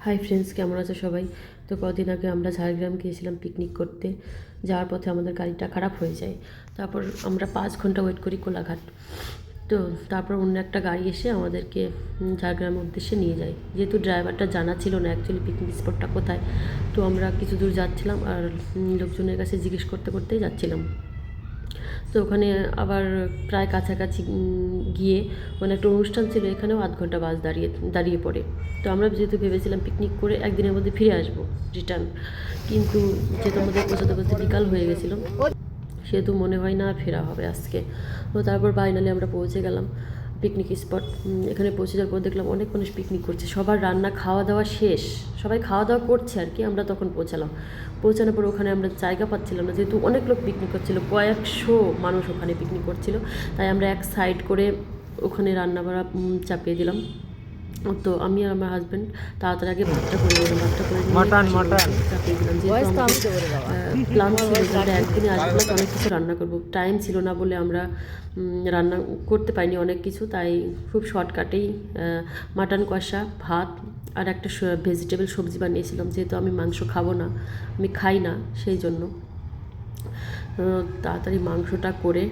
Hi friends, কেমন আছো সবাই? তো কদিন আগে আমরা ঝাড়গ্রাম গিয়েছিলাম পিকনিক করতে। যাওয়ার পথে আমাদের গাড়িটা খারাপ হয়ে যায়। তারপর আমরা 5 ঘন্টা ওয়েট করি কোলাঘাট। তো তারপর অন্য একটা গাড়ি এসে আমাদেরকে ঝাড়গ্রামের উদ্দেশ্যে নিয়ে যায়। যেহেতু ড্রাইভারটা জানা ছিল না অ্যাকচুয়ালি পিকনিক স্পটটা কোথায়, তো আমরা কিছু দূর যাচ্ছিলাম আর লোকজনের কাছে জিজ্ঞেস করতে করতেই যাচ্ছিলাম। তো ওখানে আবার প্রায় কাছাকাছি গিয়ে মানে একটা অনুষ্ঠান ছিল, এখানেও 8 ঘন্টা বাস দাঁড়িয়ে পড়ে। তো আমরা যেহেতু ভেবেছিলাম পিকনিক করে একদিনের মধ্যে ফিরে আসবো রিটার্ন, কিন্তু যেহেতু আমাদের পৌঁছাতে পৌঁছাতে বিকাল হয়ে গেছিলো, সেহেতু মনে হয় না ফেরা হবে আজকে। তো তারপর ফাইনালি আমরা পৌঁছে গেলাম পিকনিক স্পট। এখানে পৌঁছে যাওয়ার পর দেখলাম অনেক মানুষ পিকনিক করছে, সবার রান্না খাওয়া দাওয়া শেষ, সবাই খাওয়া দাওয়া করছে আর কি। আমরা তখন পৌঁছানোর পর ওখানে আমরা জায়গা পাচ্ছিলাম না, যেহেতু অনেক লোক পিকনিক করছিল, কয়েকশো মানুষ ওখানে পিকনিক করছিল। তাই আমরা এক সাইড করে ওখানে রান্না বাড়া চাপিয়ে দিলাম। তো আমি আর আমার হাজব্যান্ড তাড়াতাড়ি আগে ভাতটা করে দিলাম, চাপিয়ে দিলাম। যেহেতু আমাদের প্ল্যান ছিল যে আমরা একদিনে আসবো, অনেক কিছু রান্না করবো, টাইম ছিল না বলে আমরা রান্না করতে পারিনি অনেক কিছু। তাই খুব শর্টকাটেই মাটন কষা, ভাত আর একটা ভেজিটেবল সবজি বানিয়েছিলাম। যেহেতু আমি মাংস খাবো না, আমি খাই না, সেই জন্য তাড়াতাড়ি মাংসটা করে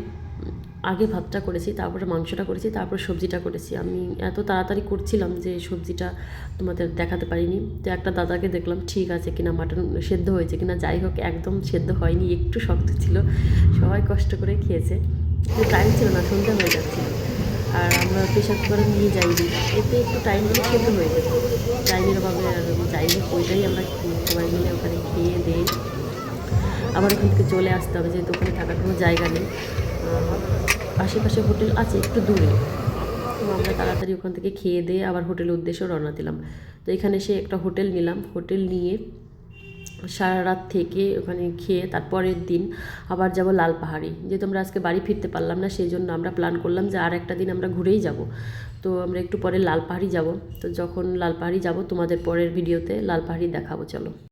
আগে ভাতটা করেছি, তারপরে মাংসটা করেছি, তারপর সবজিটা করেছি। আমি এত তাড়াতাড়ি করছিলাম যে সবজিটা তোমাদের দেখাতে পারিনি। তো একটা দাদাকে দেখলাম ঠিক আছে কিনা, মাটন সেদ্ধ হয়েছে কিনা। যাই হোক, একদম সেদ্ধ হয়নি, একটু শক্ত ছিল। সবাই কষ্ট করে খেয়েছে, টাইম ছিল না, সন্ধ্যা হয়ে যাচ্ছিল। আর আমরা প্রেশার কুকারে নিয়ে যাইনি, এতে একটু টাইম দিলে সেদ্ধ হয়ে যেত। টাইমের অভাবে আর যাই হোক, ওইটাই আমরা সবাই মিলে ওখানে খেয়ে দিয়ে আবার ওখান থেকে চলে আসতে হবে, যেহেতু ওখানে থাকার কোনো জায়গা নেই। আশেপাশে হোটেল আছে একটু দূরে। তো আমরা তাড়াতাড়ি ওখান থেকে খেয়ে দিয়ে আবার হোটেলের উদ্দেশ্যে রওনা দিলাম। তো এখানে এসে একটা হোটেল নিলাম, হোটেল নিয়ে সারা রাত থেকে ওখানে খেয়ে তারপরের দিন আবার যাব লালপাহাড়ি। যেহেতু আমরা আজকে বাড়ি ফিরতে পারলাম না, সেই জন্য আমরা প্ল্যান করলাম যে আর একটা দিন আমরা ঘুরেই যাব। তো আমরা একটু পরে লালপাহাড়ি যাব। তো যখন লালপাহাড়ি যাব তোমাদের পরের ভিডিওতে লালপাহাড়ি দেখাবো, চলো।